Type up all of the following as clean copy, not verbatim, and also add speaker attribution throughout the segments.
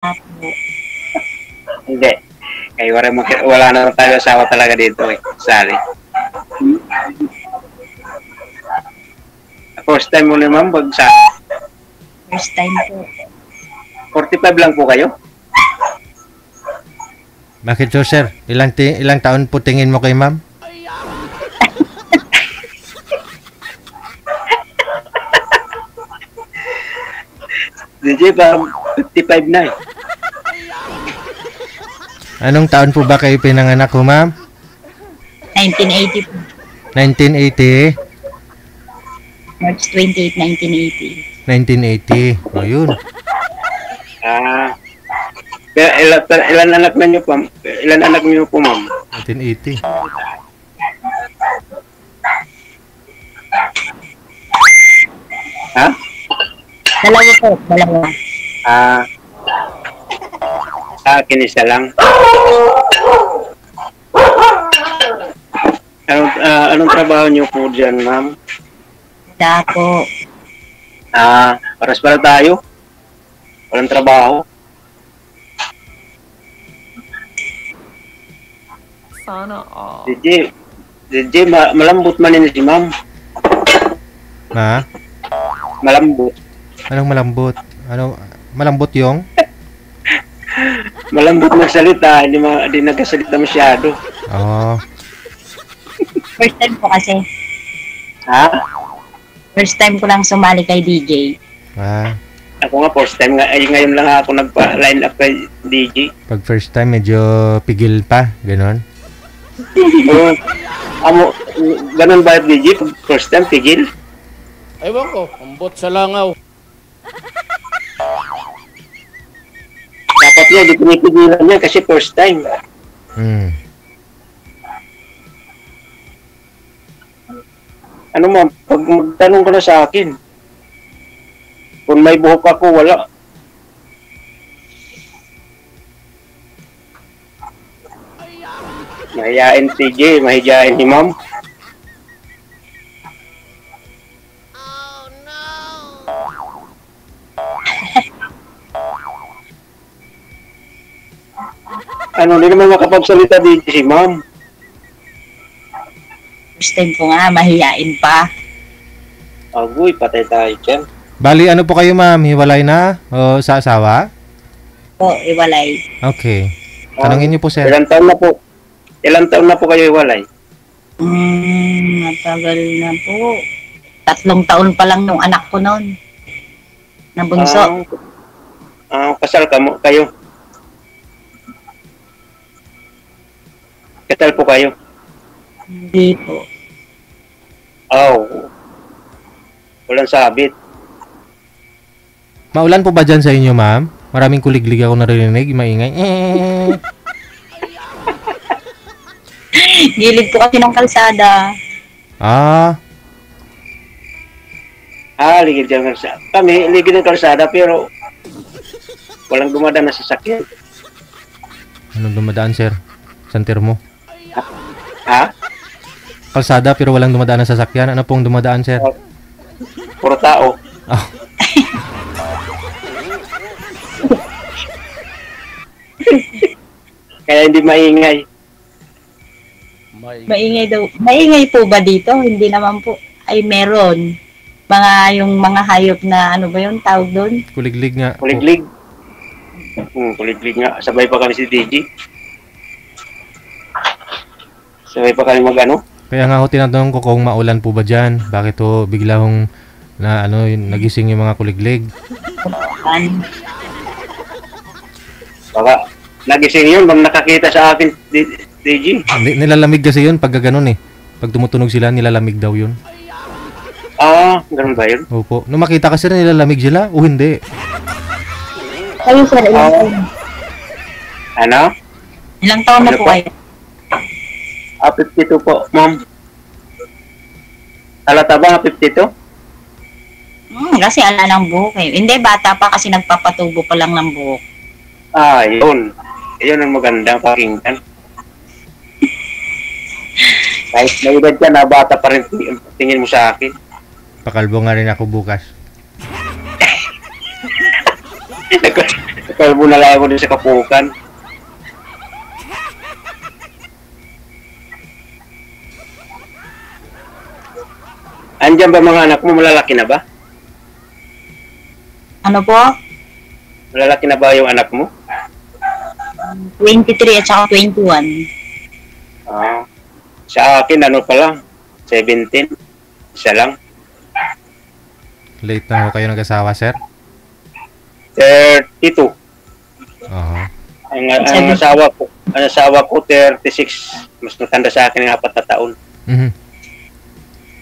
Speaker 1: Apo.
Speaker 2: Hindi. Kaya wala na tayo asawa talaga dito eh. Sali. First time mo na ma'am,
Speaker 1: First time po.
Speaker 2: 45 lang po kayo?
Speaker 3: Bakit so, sir? Ilang taon po tingin mo kay ma'am?
Speaker 2: DJ pa 55 na eh.
Speaker 3: Anong taon po ba kayo pinanganak ko, ma'am?
Speaker 1: 1980 po.
Speaker 3: 1980?
Speaker 1: March 28, 1980.
Speaker 3: 1980. O, yun.
Speaker 2: Ilan anak na niyo po? Ilan anak niyo po, ma'am?
Speaker 3: 1980.
Speaker 2: Ha?
Speaker 1: Dalawa po, dalawa.
Speaker 2: Sa akin isa lang. Anong trabaho niyo po dyan, ma'am?
Speaker 1: Da po.
Speaker 2: Paras pala tayo. Walang trabaho.
Speaker 4: Sana all.
Speaker 2: DJ, malambot man yun si ma'am.
Speaker 3: Ha?
Speaker 2: Malambot.
Speaker 3: Anong malambot? Malambot yung?
Speaker 2: Malambot magsalita, hindi nagkasalita masyado.
Speaker 3: Oo.
Speaker 1: First time po kasi.
Speaker 2: Ha?
Speaker 1: First time ko lang sumali kay DJ.
Speaker 2: Ako nga, first time nga. Ngayon lang ako nagpa-line up kay DJ.
Speaker 3: Pag first time, medyo pigil pa. Ganon.
Speaker 2: Ganon ba DJ? First time, pigil?
Speaker 4: Ewan ko, ambot sa langaw.
Speaker 2: Dapat niya, di pinipigilan niya kasi first time. Ano ma'am, pag magtanong ka na sa akin, kung may buhok ako, wala. Mahiyain TJ, mahiyain ni ma'am. Hindi naman makapagsalita dito si ma'am.
Speaker 1: First time ko nga, mahiyain pa.
Speaker 2: Agoy, patay tayo dyan.
Speaker 3: Bali, ano po kayo, ma'am? Hiwalay na? O sa asawa?
Speaker 1: Po, iwalay.
Speaker 3: Okay. Tanungin niyo po, sir.
Speaker 2: Ilang taon na po kayo hiwalay?
Speaker 1: Matagal na po. 3 taon pa lang nung anak ko noon. Na bunso.
Speaker 2: Kasal kayo? Kasal po kayo?
Speaker 1: Hindi po.
Speaker 2: Walang sabit.
Speaker 3: Maulan po ba dyan sa inyo, ma'am? Maraming kuliglig ako narinig, maingay.
Speaker 1: Gilid po kasi ng kalsada.
Speaker 2: Ligid ng kalsada. Kami, ligid ng kalsada pero walang dumadaan na sasakyan.
Speaker 3: Anong dumadaan, sir? San termo?
Speaker 2: Ha?
Speaker 3: Kalsada pero walang dumadaan na sasakyan. Ano pong dumadaan, sir?
Speaker 2: Puro tao. Kaya hindi maingay.
Speaker 1: Maingay daw. Maingay po ba dito? Hindi naman po. Ay, meron. Yung mga hayop na ano ba yun? Tawag doon?
Speaker 3: Kuliglig nga.
Speaker 2: Kuliglig. Kuliglig nga. Sabay pa kami si DJ. Sabay pa kami mag-ano.
Speaker 3: Kaya nga ako tinatanong ko kung maulan po ba dyan. Bakit ho bigla hong nagising yung mga kuliglig.
Speaker 2: Baka nagising yun bang nakakita sa akin, DJ.
Speaker 3: Nilalamig kasi yun pag gano'n eh. Pag tumutunog sila, nilalamig daw yun.
Speaker 2: Ganun ba yun?
Speaker 3: Opo. Nung makita kasi nilalamig sila, o hindi.
Speaker 1: Kayo sir, ilang taon?
Speaker 2: Ano?
Speaker 1: Ilang taon na po kayo?
Speaker 2: 52 po, ma'am. Halata ba 52?
Speaker 1: Kasi ala ng buhok eh. Hindi, bata pa kasi nagpapatubo pa lang ng buhok.
Speaker 2: Yun. Yun ang maganda pakinggan. Kahit may edad ka na, bata pa rin tingin mo sa akin.
Speaker 3: Pakalbo nga rin ako bukas.
Speaker 2: Kalbo na lang ako din sa kapukan. Andiyan ba mga anak mo? Malalaki na ba?
Speaker 1: Ano po?
Speaker 2: Malalaki na ba yung anak mo?
Speaker 1: 23 at saka 21.
Speaker 2: Ah. Sa akin, ano pa lang? 17. Isa lang.
Speaker 3: Late na ho kayo nag-asawa, sir?
Speaker 2: 32.
Speaker 3: Oo.
Speaker 2: Ang asawa ko 36. Mas matanda sa akin ng 4 na taon.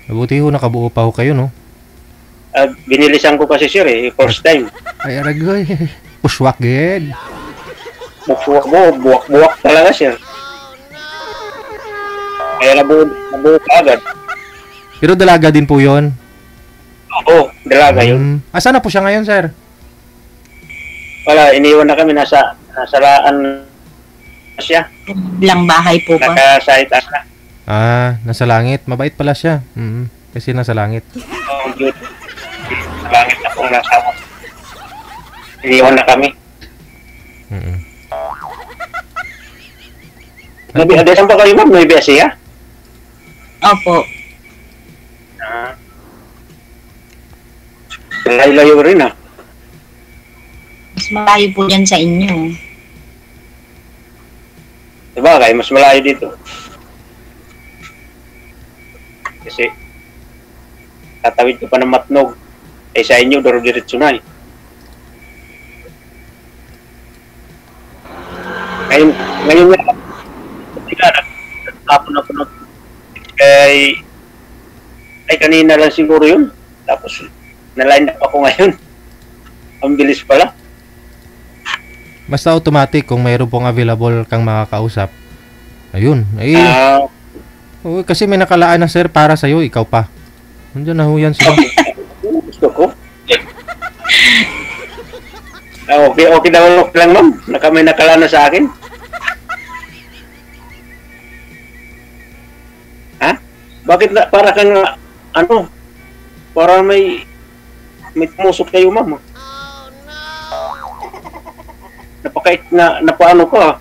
Speaker 3: Mabuti ho, nakabuo pa ho kayo, no?
Speaker 2: Binilisan ko kasi sir first time.
Speaker 3: Ay, aragoy. Puswak, gid.
Speaker 2: Buwak talaga sir. Kaya nabuo ka agad.
Speaker 3: Pero dalaga din po yon.
Speaker 2: Oo, dalaga yun.
Speaker 3: Asa na po siya ngayon, sir?
Speaker 2: Wala, iniwan na kami, nasa laan siya.
Speaker 1: Bilang bahay po ba?
Speaker 2: Naka-site na.
Speaker 3: Nasa langit. Mabait pala siya. Kasi nasa langit.
Speaker 2: Oh, good. Sa langit na pong nasa ako. Iniwan na kami. Saan pa kayo ma'am? May Siya?
Speaker 1: Opo.
Speaker 2: Layo rin
Speaker 1: Mas malayo po yan sa inyo.
Speaker 2: Diba kaya mas malayo dito. Kasi tatawid ko pa ng Matnog. Sa inyo, daro-diretso na Ngayon na punod. Ay kanina lang siguro yun. Tapos na-line up ako ngayon. Ang bilis pala.
Speaker 3: Basta automatic kung mayroon pong available kang makakausap. Ayun. Kasi may nakalaan na sir para sa'yo, ikaw pa. Nandiyan na ho yan sila.
Speaker 2: Gusto ko. Okay daw lang ma'am. May nakalaan na sa akin. Ha? Bakit na, para kang para may tumusok kayo ma'am. Napakait na napaano ka.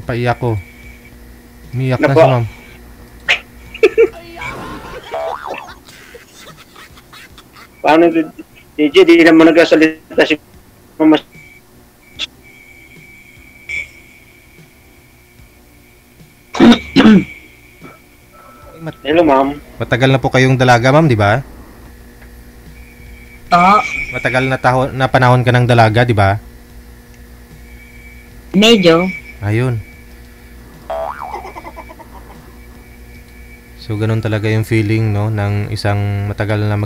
Speaker 3: Napaiyak ko. Umiyak na si ma'am.
Speaker 2: Paano DJ, di naman nagsasalita si mama. Hello ma'am.
Speaker 3: Matagal na po kayong dalaga ma'am, di ba?
Speaker 1: Oo.
Speaker 3: Matagal na panahon ka ng dalaga, di ba?
Speaker 1: Medyo.
Speaker 3: Ayun. So, ganun talaga yung feeling, no? Ng isang matagal na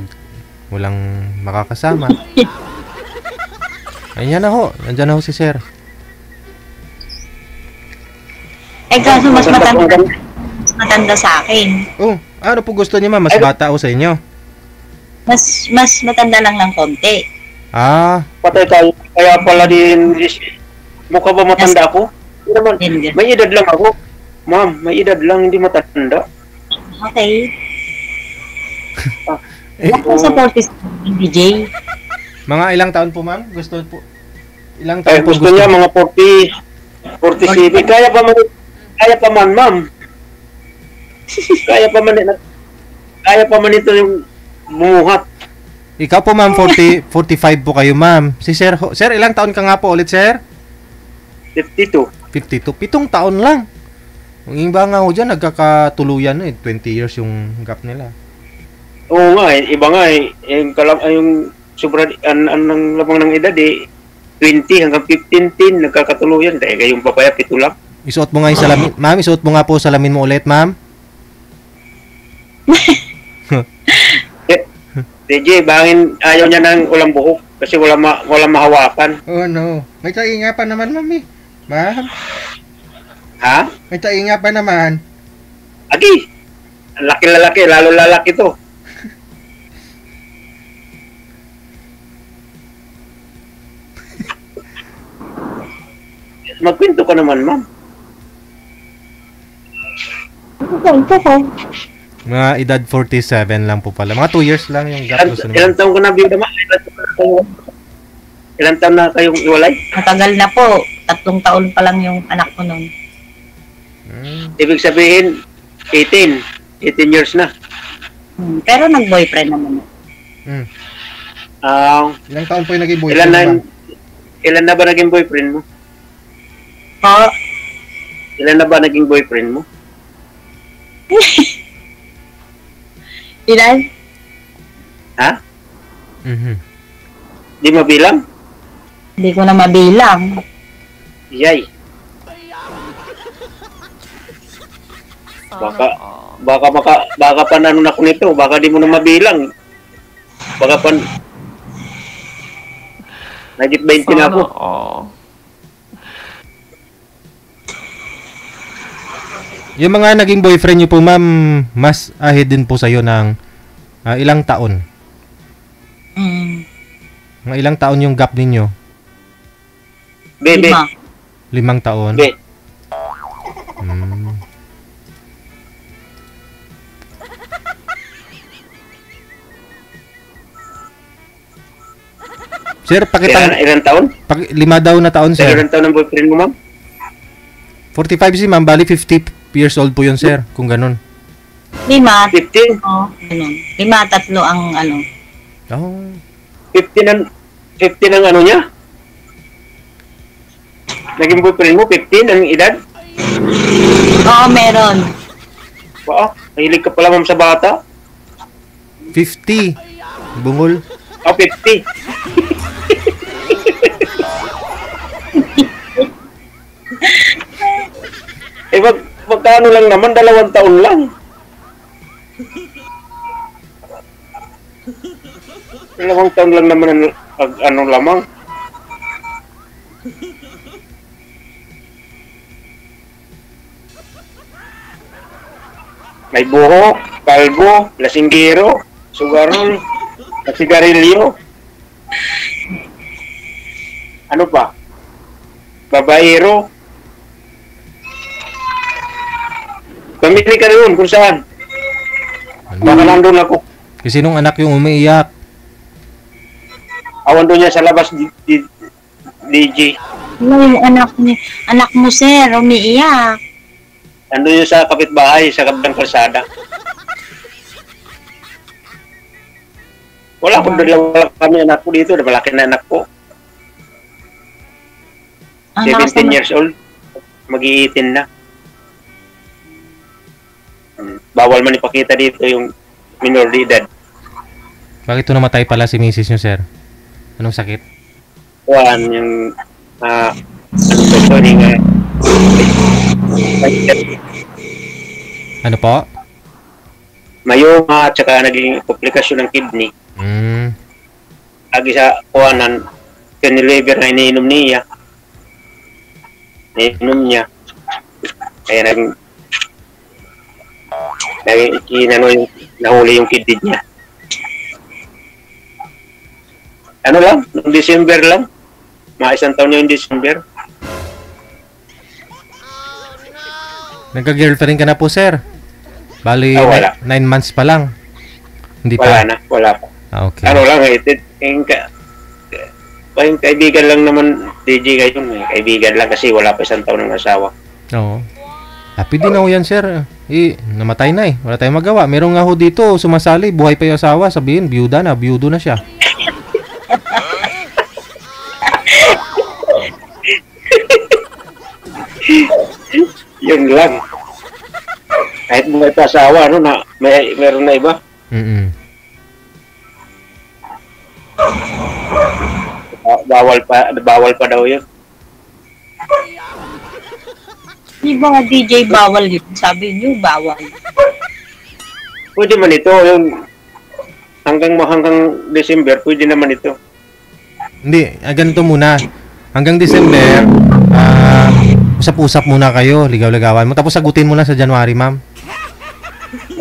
Speaker 3: walang makakasama. Ayan na ho. Nandiyan na ho si sir.
Speaker 1: Kaso mas matanda sa akin.
Speaker 3: Oh, ano po gusto niyo ma'am? Mas bata o sa inyo?
Speaker 1: Mas matanda lang ng konti.
Speaker 2: Patay tayo. Kaya pala din mukha ba matanda ako? May edad lang ako. Ma'am, may edad lang, hindi matanda.
Speaker 1: Okay. Ako sa 40s, DJ.
Speaker 3: Mga ilang taon po ma'am? Gusto po? Ilang taon po
Speaker 2: gusto niya? Mga 40, 47. Kaya pa man, ma'am. Kaya pa man ito yung bumuhat.
Speaker 3: Ikaw po ma'am, 45 po kayo ma'am. Si sir, sir, ilang taon ka nga po ulit sir? 52. 7 taon lang. Yung iba nga ho dyan, nagkakatuluyan 20 years yung gap nila.
Speaker 2: Oo nga iba nga yung sobra, ang lamang ng edad 20 hanggang 15, nagkakatuluyan. Kaya kayong papaya, 7 lang.
Speaker 3: Isuot mo nga yung salamin. Ma'am, isuot mo nga po salamin mo ulit, ma'am.
Speaker 2: DJ, bangin, ayaw niya ng ulang buhok kasi wala mahawakan.
Speaker 3: Oh no. May tainga pa naman, mami. Ma'am?
Speaker 2: Ha?
Speaker 3: May tainga pa naman.
Speaker 2: Agi! Laki-lalaki, lalo lalaki to. Magkwento ka naman, ma'am.
Speaker 3: Mga edad 47 lang po pala. Mga 2 years lang yung gap.
Speaker 2: Ilang taong ka na biyuda, ma'am? Ilan taon na kayong iwalay?
Speaker 1: Matagal na po. 3 taon pa lang yung anak ko nun.
Speaker 2: Ibig sabihin, 18 years na.
Speaker 1: Pero nag-boyfriend naman.
Speaker 3: Ilang taon po yung naging boyfriend mo?
Speaker 2: Ilan na ba naging boyfriend mo?
Speaker 1: Po,
Speaker 2: Ilan na ba naging boyfriend mo?
Speaker 1: ilan?
Speaker 2: Ha?
Speaker 3: Mhm.
Speaker 2: Di mabilang?
Speaker 1: Hindi ko na mabilang.
Speaker 2: Yay. Baka panano na ko nito. Baka di mo na mabilang. Baka pan... Nagit 20 na ako.
Speaker 3: Yung mga naging boyfriend niyo po, ma'am, mas ahead din po sa'yo ng ilang taon? Mga ilang taon yung gap ninyo?
Speaker 2: Bebe.
Speaker 3: 5 taon?
Speaker 2: Bebe.
Speaker 3: Sir, pakita...
Speaker 2: Ilan taon?
Speaker 3: 5 daw na taon, sir.
Speaker 2: Ilan taon ang boyfriend mo, ma'am?
Speaker 3: 45 si ma'am, bali 50 years old po yun, sir, kung ganun.
Speaker 1: 5.
Speaker 2: 15?
Speaker 1: Oo, ganun. 5, 3 ang ano.
Speaker 3: Oh.
Speaker 2: 15 ang ano niya? Naging boyfriend mo, 15 ang edad?
Speaker 1: Oo, meron.
Speaker 2: Wow, mahilig ka pala, ma'am, sa bata?
Speaker 3: 50. Bungol.
Speaker 2: 50. Magkano lang naman, 2 taon lang. 2 taon lang naman ano lamang. May buhok, kalbo, lasinggero, sugarol, at sigarilyo. Ano pa? Babaero. Pamili ka rin kung saan. Baka nandun ako.
Speaker 3: Kasi nung anak yung umiiyak.
Speaker 2: Awan doon niya sa labas, DJ.
Speaker 1: Ano yung anak mo, sir, umiiyak.
Speaker 2: Nandun yun sa kapitbahay, sa kabilang kalsada. Wala kami anak ko dito, malaki na anak ko. 17 years old. Mag-i-18 na. Bawal man ipakita dito yung minor de edad.
Speaker 3: Bakit ito namatay pala si misis nyo, sir? Anong sakit?
Speaker 2: Kuhan yung sorry nga.
Speaker 3: Ano po?
Speaker 2: Mayoma at saka naging komplikasyon ng kidney. Lagi sa kuhanan, liver na iniinom niya. Iniinom niya. Kaya naging nahuli yung kidney niya. Ano lang, noong December lang. Mga 1 taon niya yung December.
Speaker 3: Nagka-girlfriend ka na po, sir? Bali,
Speaker 2: wala.
Speaker 3: 9 months pa lang. Hindi
Speaker 2: Wala
Speaker 3: pa?
Speaker 2: na, wala pa.
Speaker 3: Okay.
Speaker 2: Ano lang, yung kaibigan lang naman, DJ kayo, kaibigan lang kasi wala pa 1 taon ng asawa.
Speaker 3: Oo. Happy din ako yan, sir. Namatay na eh. Wala tayong magawa. Meron nga ho dito, sumasali, buhay pa yung asawa. Sabihin, biyudo na siya.
Speaker 2: Yun lang. Kahit buhay pa asawa, ano, meron na iba. Bawal pa daw yun.
Speaker 1: Di ba nga DJ bawal yun? Sabi niyo, bawal.
Speaker 2: Pwede man ito, yung hanggang December, pwede naman ito.
Speaker 3: Hindi, ganito muna. Hanggang December, usap-usap muna kayo, ligaw-ligawan mo. Tapos sagutin mo na sa January, ma'am.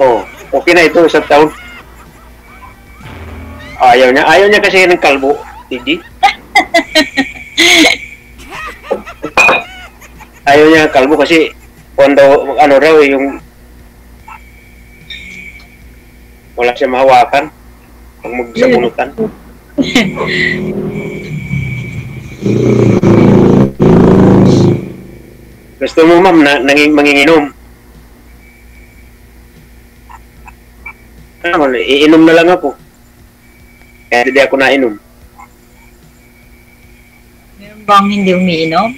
Speaker 2: Oh, okay na ito sa taon. Ayaw niya kasi ng kalbo, DJ. Ayaw niya kalbo kasi ano raw yung wala siya mahawakan pag magsabunutan. Gusto mo, ma'am, na manginginom? Iinom na lang ako. Kaya hindi ako nainom.
Speaker 1: Meron bang hindi umiinom?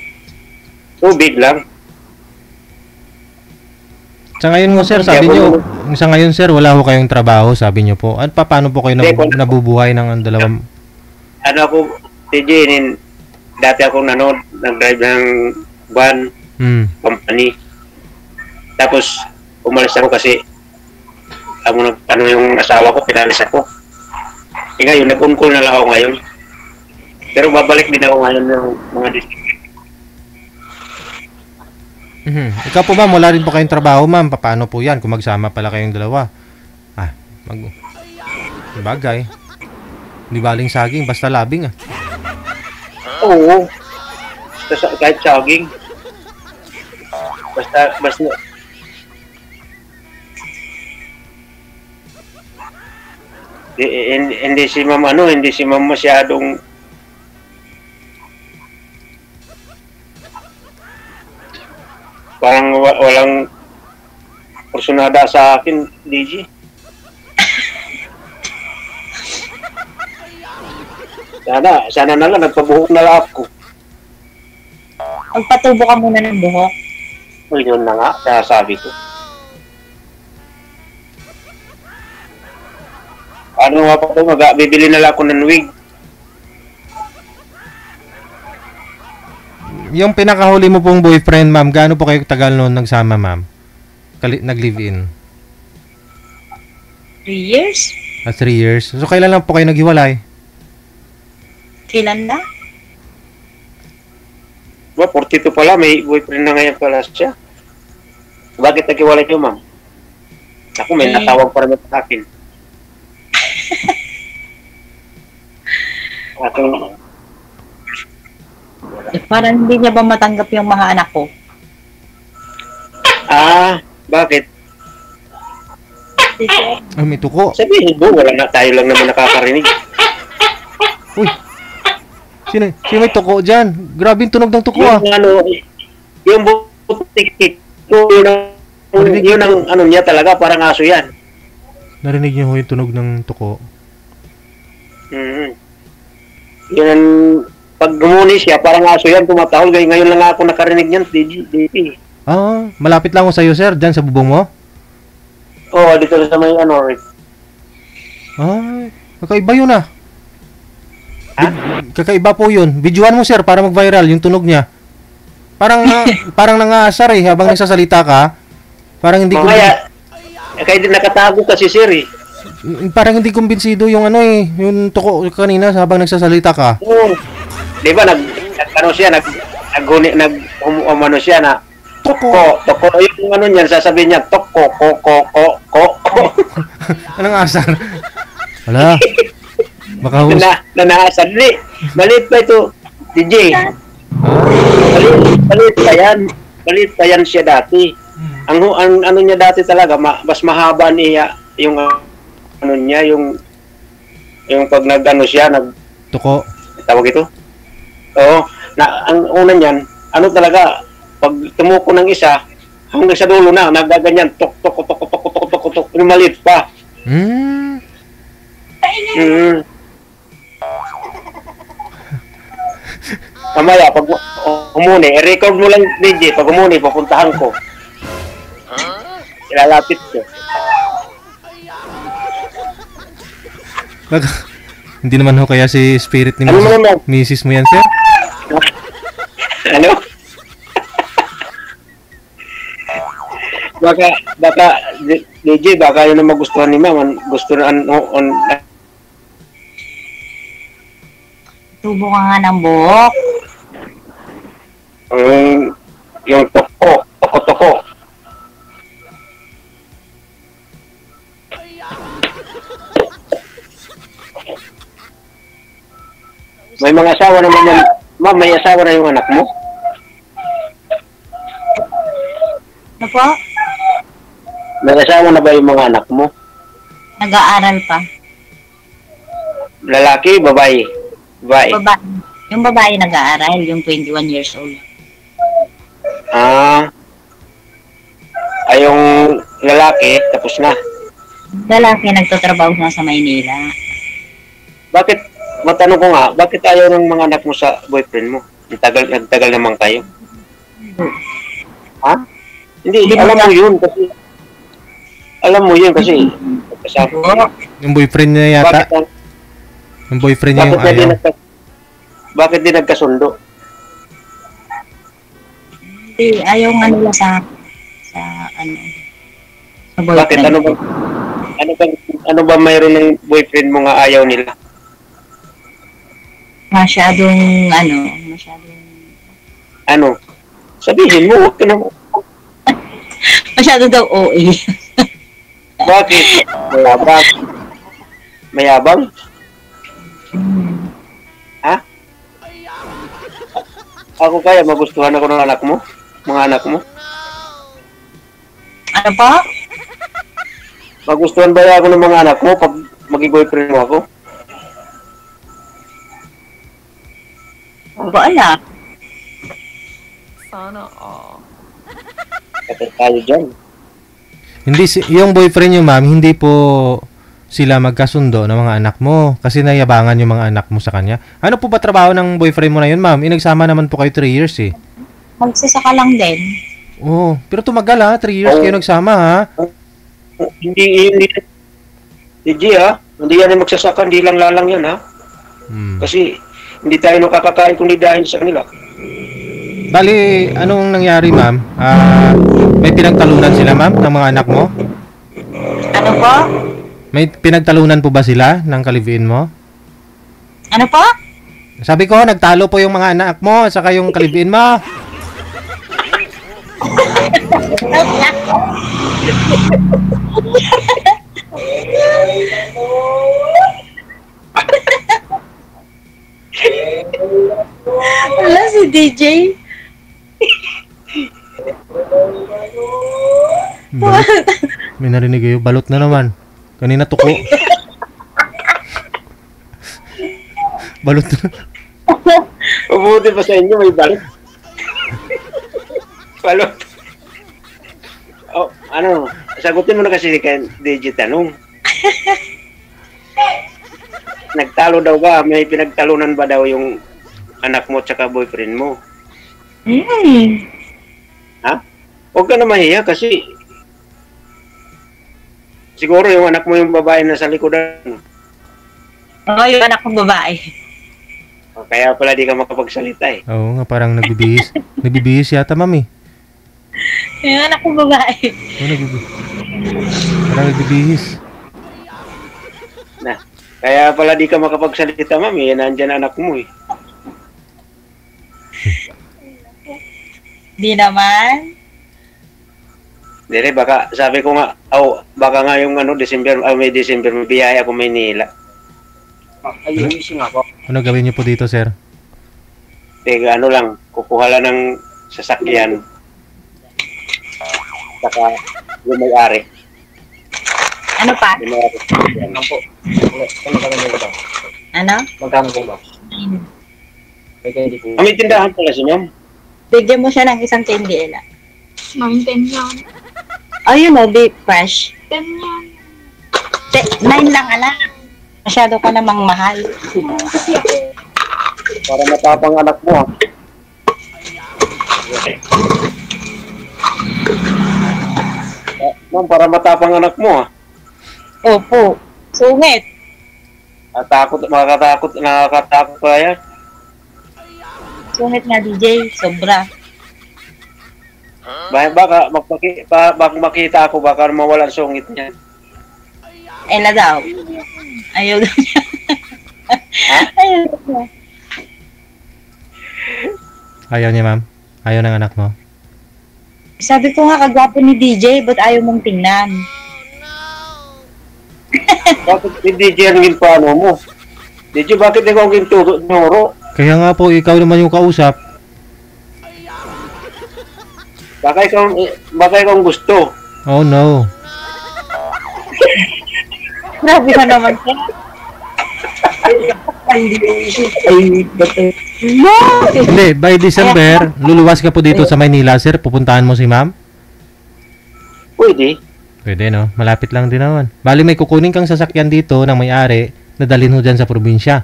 Speaker 2: Tubig lang.
Speaker 3: Sa ngayon mo sir, sabi nyo, sa ngayon sir, wala ho kayong trabaho, sabi nyo po. At paano po kayo nabubuhay ng dalawang...
Speaker 2: Ano ako, TJ, dati ako nag-drive ng van, company. Tapos, umalis ako kasi ano yung asawa ko, pinalis ako. Ngayon, nag-on-call na lang ako ngayon. Pero babalik din ako ngayon ng mga district.
Speaker 3: Ikaw po ma'am, wala rin po kayong trabaho ma'am. Paano po yan kung magsama pala kayong dalawa? Bagay. Di baling saging, basta labing
Speaker 2: Oo. Kahit saging. Basta hindi si ma'am masyadong parang walang personada sa akin, DJ. Sana na lang, nagpabuhok na lang ako.
Speaker 1: Magpatubo ka muna ng buhok.
Speaker 2: O yun na nga, sasabi ko. Ano nga pa ito, bibili na lang ako ng wig.
Speaker 3: Yung pinakahuli mo pong boyfriend ma'am, gaano po kayo tagal noon nagsama ma'am? Nag-live-in?
Speaker 1: 3 years?
Speaker 3: 3 years. So kailan lang po kayo naghiwalay?
Speaker 1: Kailan na?
Speaker 2: 42 pala, may boyfriend na ngayon pala siya. Bakit naghiwalay niyo, ma'am? Ako, may natawag pa rin sa akin.
Speaker 1: Parang hindi niya ba matanggap yung mga anak ko?
Speaker 2: Bakit?
Speaker 3: May tuko.
Speaker 2: Sabihin mo, wala na, tayo lang naman nakakarinig.
Speaker 3: Uy! Sino may tuko dyan? Grabe yung tunog ng tuko
Speaker 2: Yung butik-tik, yun ang ano niya talaga, parang aso yan.
Speaker 3: Narinig niyo ho yung tunog ng tuko?
Speaker 2: Yun ang, pag gumuni siya, parang aso yan, tumatahol. Ngayon lang ako nakarinig niyan, DP.
Speaker 3: Malapit lang ako sa'yo sir, dyan sa bubong mo?
Speaker 2: Oo, dito sa may Rick.
Speaker 3: Kakaiba yun Kakaiba po yun. Videoan mo sir para mag-viral yung tunog niya. Parang nangaasar habang nagsasalita ka. Parang hindi
Speaker 2: kaya din nakatago kasi sir
Speaker 3: Parang hindi kumbinsido yung yung tuko kanina habang nagsasalita ka.
Speaker 2: Oo. Di ba siya na toko yung niyan, sasabihin niya toko ko.
Speaker 3: Anong asar? Wala. Baka
Speaker 2: nanaasar. Maliit pa ito, DJ. Maliit pa yan siya dati. Ang ano niya dati talaga, mas mahaba niya yung ano niya, yung pag
Speaker 3: tuko.
Speaker 2: Tawag ito? Oo. Ang una niyan, ano talaga, pag tumuko ng isa, hanggang sa dulo na, nagaganyan, tok, yung maliit pa. Mamaya, pag umuni, i-record mo lang, DJ, pag umuni, papuntahan ko. Ilalapit ko.
Speaker 3: Hindi naman ho kaya si spirit ni Mrs. mo yan, sir?
Speaker 2: Ano? Baka, DJ, baka yun ang magustuhan ni ma'am. Gusto na
Speaker 1: Tubo ka nga ng buhok.
Speaker 2: Yung toko. May mga asawa naman yan. Ma'am, may asawa na yung anak mo?
Speaker 1: Ano po?
Speaker 2: May asawa na ba yung mga anak mo?
Speaker 1: Nag-aaral pa.
Speaker 2: Lalaki, babae?
Speaker 1: Babae. Yung babae nag-aaral, yung 21 years old.
Speaker 2: Yung lalaki, tapos na.
Speaker 1: Lalaki nagtatrabaho na sa Maynila.
Speaker 2: Bakit, matanong ko nga, bakit ayaw ng mga anak mo sa boyfriend mo? Nagtagal naman kayo. Ha? Hindi, alam mo yun kasi
Speaker 3: Yung boyfriend niya yata. Yung boyfriend niya yung ayaw.
Speaker 2: Bakit di nagkasundo?
Speaker 1: Hindi, ayaw nga nila sa boyfriend.
Speaker 2: Bakit? Ano ba mayroon ng boyfriend mo nga ayaw nila?
Speaker 1: Masyadong
Speaker 2: Sabihin mo, huwag ka na.
Speaker 1: masyado daw OA.
Speaker 2: Bakit? Mayabang? Ha? Ako kaya magustuhan ako ng anak mo? Mga anak mo?
Speaker 1: Ano pa?
Speaker 2: Magustuhan ba ako ng mga anak mo pag mag-boyfriend mo ako?
Speaker 1: Ano ba anak?
Speaker 4: Sana
Speaker 2: Kapit tayo dyan.
Speaker 3: Hindi, yung boyfriend niyo, ma'am, hindi po sila magkasundo ng mga anak mo kasi nayabangan yung mga anak mo sa kanya. Ano po ba trabaho ng boyfriend mo na yun, ma'am? Inagsama naman po kayo 3 years eh.
Speaker 1: Magsasaka lang din.
Speaker 3: Oo, pero tumagal ha, 3 years kayo nagsama ha.
Speaker 2: Hindi, DJ ha? Hindi yan yung magsasaka, hindi lang lalang yan ha? Kasi hindi tayo nakakakain kung hindi dahil sa kanila.
Speaker 3: Bali, anong nangyari, ma'am? May pinagtalunan sila, ma'am, ng mga anak mo?
Speaker 1: Ano po?
Speaker 3: May pinagtalunan po ba sila ng kaliviin mo?
Speaker 1: Ano po?
Speaker 3: Sabi ko, nagtalo po yung mga anak mo saka yung kaliviin mo.
Speaker 1: Wala si DJ.
Speaker 3: Balot. May narinig kayo, balot na naman. Kanina tuko. Balot na.
Speaker 2: Mabuti pa sa inyo, may balot. Balot. Sagutin mo na kasi kay DJ tanong. Nagtalo daw ba? May pinagtalunan ba daw yung anak mo tsaka boyfriend mo? Ha? Huwag ka na mahiya kasi siguro yung anak mo yung babae na sa likodan.
Speaker 1: Oo, yung anak kong babae.
Speaker 2: Kaya pala di ka makapagsalita eh.
Speaker 3: Oo nga, parang nagbibihis. Nagbibihis yata, mami.
Speaker 1: Yung anak kong babae.
Speaker 3: Oo, nagbibihis. Parang nagbibihis.
Speaker 2: Kaya pala di ka makapagsalita, mami. Nandyan anak mo eh.
Speaker 1: Di naman.
Speaker 2: Dire, baka sabi ko nga, baka nga yung December, may December, may biyaya ako Maynila. Ayusin ako.
Speaker 3: Ano gawin niyo po dito, sir?
Speaker 2: Teka, lang, kukuha lang ng sasakyan. Saka yung may-ari.
Speaker 1: Ano pa?
Speaker 2: Yung may-ari. Ano po?
Speaker 1: Ano?
Speaker 2: Magkano po ba? May tindahan pala si ma'am.
Speaker 1: Bigyan mo siya ng isang candy, Ella.
Speaker 5: 9, 10 yan.
Speaker 1: Ayun o, be fresh.
Speaker 5: 10 yan.
Speaker 1: 9 lang, ala. Masyado ka namang mahal.
Speaker 2: Para matapang anak mo ha. Ma'am, para matapang anak mo ha.
Speaker 1: Opo. Sungit.
Speaker 2: Nakakatakot pa yan.
Speaker 1: Sungit nga, DJ. Sobra.
Speaker 2: Baka makita ako, baka mawalan sungit niya.
Speaker 1: Ella daw. Ayaw daw niya. Ayaw daw niya.
Speaker 3: Ayaw niya, ma'am? Ayaw ng anak mo?
Speaker 1: Sabi ko nga, kagwapo ni DJ, ba't ayaw mong tingnan?
Speaker 2: Bakit si DJ ang ginpano mo? DJ, bakit ikaw ang ginturo?
Speaker 3: Kaya nga po, ikaw naman yung kausap.
Speaker 2: Baka ikaw ang gusto.
Speaker 3: Oh no.
Speaker 1: Grabe ka naman siya. Ay, ba't No!
Speaker 3: Hindi, by December, luluwas ka po dito sa Maynila, sir. Pupuntahan mo si ma'am?
Speaker 2: Pwede.
Speaker 3: Pwede, no? Malapit lang din naman. Bali, may kukunin kang sasakyan dito ng may-ari na dalhin mo dyan sa probinsya.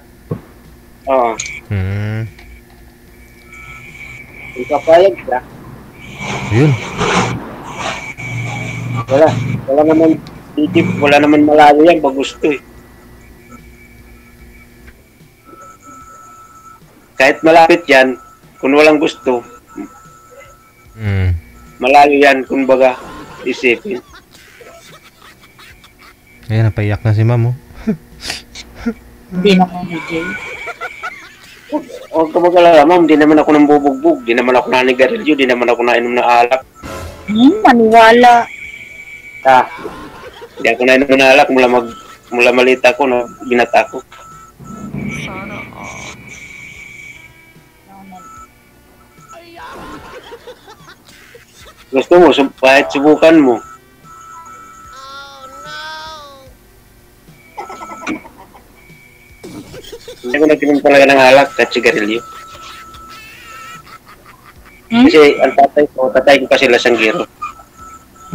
Speaker 2: Oo.
Speaker 3: Hmm.
Speaker 2: Ikapayag ka.
Speaker 3: Yun.
Speaker 2: Wala naman, wala naman malayo yan pag gusto eh. Kahit malapit yan, kung walang gusto, malayo yan, kung baga, isipin.
Speaker 3: Ayan, napaiyak na si ma'am, oh.
Speaker 1: Hindi na ko DJ.
Speaker 2: Huwag ka mag-alala, ma'am, di naman ako nang bubugbog, di naman ako nanigarilyo, di naman ako nainom ng alak.
Speaker 1: Maniwala.
Speaker 2: Di ako nainom ng alak mula malita ko na binata ko.
Speaker 4: Sana all.
Speaker 2: Gusto mo, kahit subukan mo. Hindi ko nagtinom talaga ng alak at sigarilyo. Kasi ang tatay ko kasi lasanggero.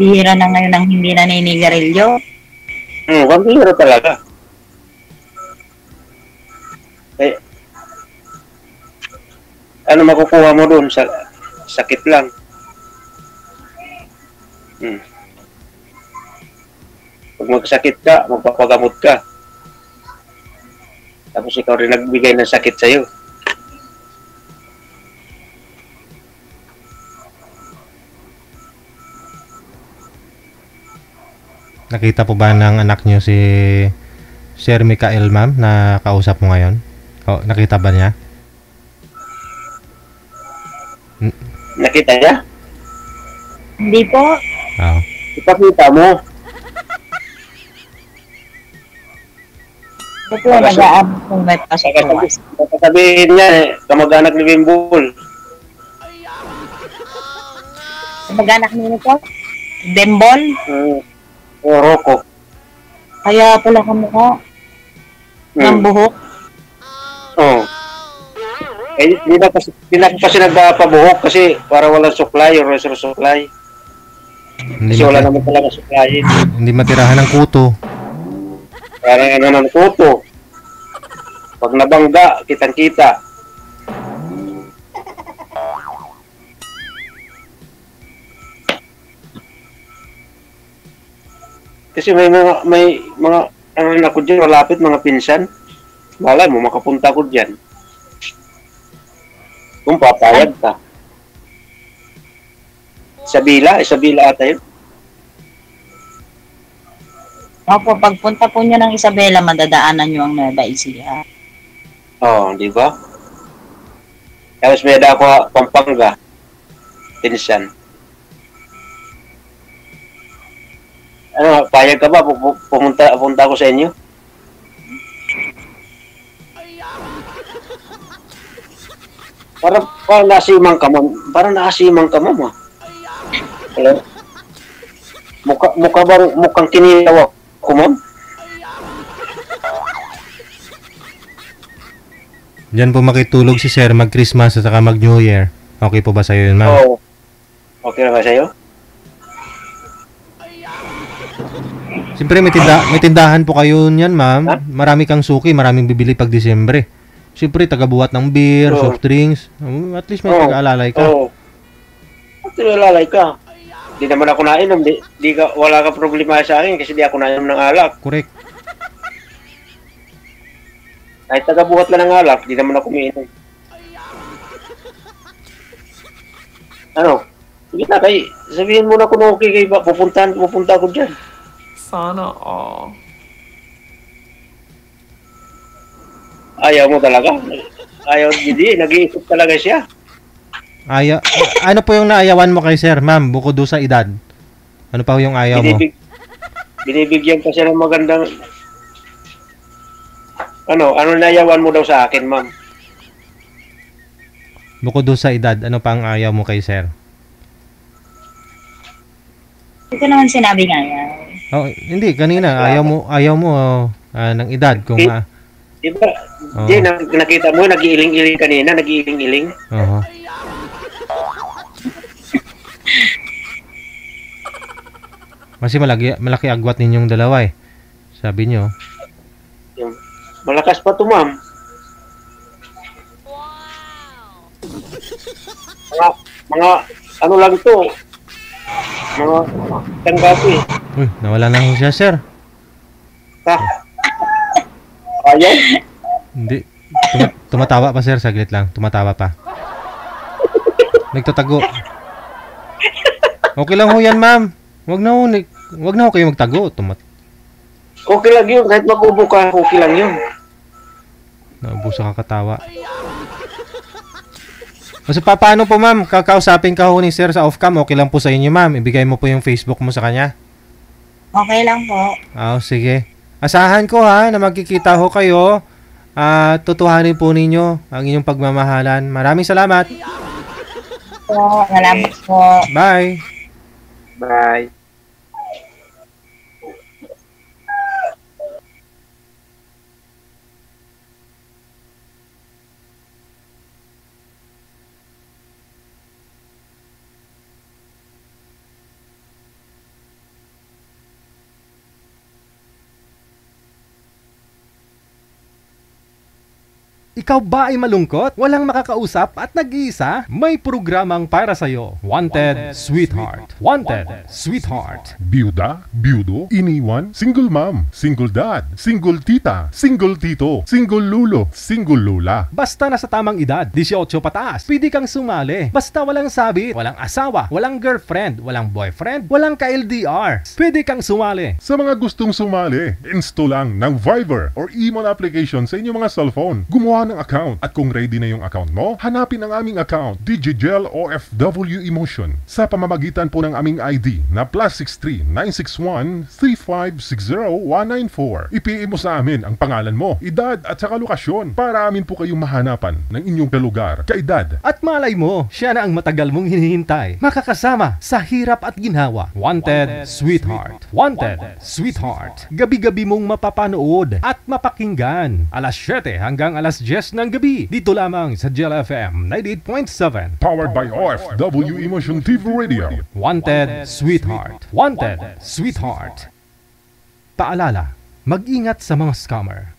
Speaker 1: Bihira na ngayon ang hindi naninigarilyo.
Speaker 2: Vampiro talaga. Eh, ano makukuha mo doon? Sakit lang. Pag magsakit ka, magpapagamot ka. Tapos ikaw rin nagbigay ng sakit sa'yo.
Speaker 3: Nakita po ba ng anak niyo si Sir Mikael, ma'am, na kausap mo ngayon? O, nakita ba niya?
Speaker 2: Nakita niya?
Speaker 1: Hindi po.
Speaker 3: Oo.
Speaker 2: Ipakita mo.
Speaker 1: Ito po nag-aabot kung may pasok po.
Speaker 2: Sabihin niya, kamag-anak ni Bimbol.
Speaker 1: Kamag-anak niyo po? Bembol?
Speaker 2: Rocco.
Speaker 1: Kaya pala kamukha. Ng buhok.
Speaker 2: Oo. Eh, di na kasi nagpapabuhok kasi para walang supply or resource supply. Kasi wala naman talaga supply.
Speaker 3: Hindi matirahan ng kuto.
Speaker 2: Parang ano ng kuto. Pag nabangga, kitang-kita. Kasi may mga ano rin ako dyan, malapit mga pinsan. Malay mo, makapunta ko dyan. Kung papayag ka. Sabila ata yun.
Speaker 1: Opo, pagpunta po nyo ng Isabela, madadaanan nyo ang Nueva Ecija.
Speaker 2: Oo, di ba? Tapos may ako Pampanga. Pinsan. Ano, payag ka ba? Pumunta ako sa inyo? Parang nasimang ka, ma'am. Parang naasimang ka, ma'am. Hello? Mukhang kinilaw ako, ma'am.
Speaker 3: Diyan po makitulog si Sir mag-Christmas at saka mag-New Year. Okay po ba sa'yo yun, ma'am?
Speaker 2: Oo. Okay na ba sa'yo?
Speaker 3: Siyempre may tindahan po kayo niyan, ma'am.
Speaker 2: Ha?
Speaker 3: Marami kang suki, maraming bibili pag Disyembre. Siyempre, tagabuhat ng beer,
Speaker 2: Oo.
Speaker 3: soft drinks. At least may pag-aalalay ka.
Speaker 2: Oo. At nilalay ka. Di naman ako nainom. Wala ka problema sa akin kasi di ako nainom ng alak.
Speaker 3: Correct.
Speaker 2: Kahit tagabuhat lang ng alak, di naman ako umiinom. Ano? Sige na, sabihin mo na kung okay kayo ba, pupunta ako dyan.
Speaker 4: Sana all.
Speaker 2: Ayaw mo talaga? Ayaw, hindi, nag-iisip talaga siya.
Speaker 3: Ano po yung naayawan mo kay Sir, ma'am, bukod doon sa edad? Ano pa yung ayaw mo?
Speaker 2: Binibigyan ka siya ng magandang... Ano naayawan mo daw sa akin, ma'am?
Speaker 3: Bukod doon sa edad, ano pa ang ayaw mo kay Sir?
Speaker 1: Hindi ko naman sinabi nga yan.
Speaker 3: Oh, hindi, kanina, ayaw mo ng edad. Kung, Oo.
Speaker 2: Jay, nakita mo, nag-iiling-iling kanina, nag-iiling-iling.
Speaker 3: Oo. Kasi malaki agwat ninyong dalawa eh. Sabi nyo.
Speaker 2: Malakas pa to, ma'am. Mga ano lang to. Mga tanggapi.
Speaker 3: Uy, nawala na ho siya, sir.
Speaker 2: Ayan.
Speaker 3: Hindi. Tumatawa pa, sir. Saglit lang. Tumatawa pa. Nagtatago. Okay lang ho yan, ma'am. Wag na ho kayo magtago.
Speaker 2: Okay lang yun. Kahit mag-ubo ka, okay lang yun.
Speaker 3: Naubusa ka katawa. So, paano po, ma'am? Kakausapin ka ho ni sir sa off-cam. Okay lang po sa inyo, ma'am. Ibigay mo po yung Facebook mo sa kanya.
Speaker 1: Okay lang po.
Speaker 3: Sige. Asahan ko ha, na magkikita ho kayo. Tutuhanin po ninyo ang inyong pagmamahalan. Maraming salamat.
Speaker 1: Salamat po.
Speaker 3: Bye.
Speaker 2: Bye.
Speaker 3: Ikaw ba ay malungkot? Walang makakausap at nag-iisa? May programang para sa'yo. Wanted, Sweetheart. Wanted, Sweetheart.
Speaker 6: Byuda, byudo, iniwan, single mom, single dad, single tita, single tito, single lulo, single lula.
Speaker 3: Basta nasa tamang edad, 18 pataas, pwede kang sumali. Basta walang sabit, walang asawa, walang girlfriend, walang boyfriend, walang ka-LDR. Pwede kang sumali.
Speaker 6: Sa mga gustong sumali, install lang ng Viber or email application sa inyong mga cellphone. Gumawa ng account at kung ready na yung account mo, hanapin ang aming account, Digigel OFW Emotion, sa pamamagitan po ng aming ID na +63 961 3560 194. I-PM mo sa amin ang pangalan mo, edad at saka lokasyon para amin po kayong mahanapan ng inyong kalugar, kaedad.
Speaker 3: At malay mo, siya na ang matagal mong hinihintay. Makakasama sa hirap at ginhawa. Wanted, Sweetheart. Wanted, Sweetheart. Gabi-gabi mong mapapanood at mapakinggan. Alas 7 hanggang alas 10 ng gabi. Dito lamang sa Gel FM 98.7.
Speaker 6: Powered by OFW Emotion TV Radio.
Speaker 3: Wanted, Sweetheart. Wanted, Sweetheart. Paalala, mag-ingat sa mga scammer.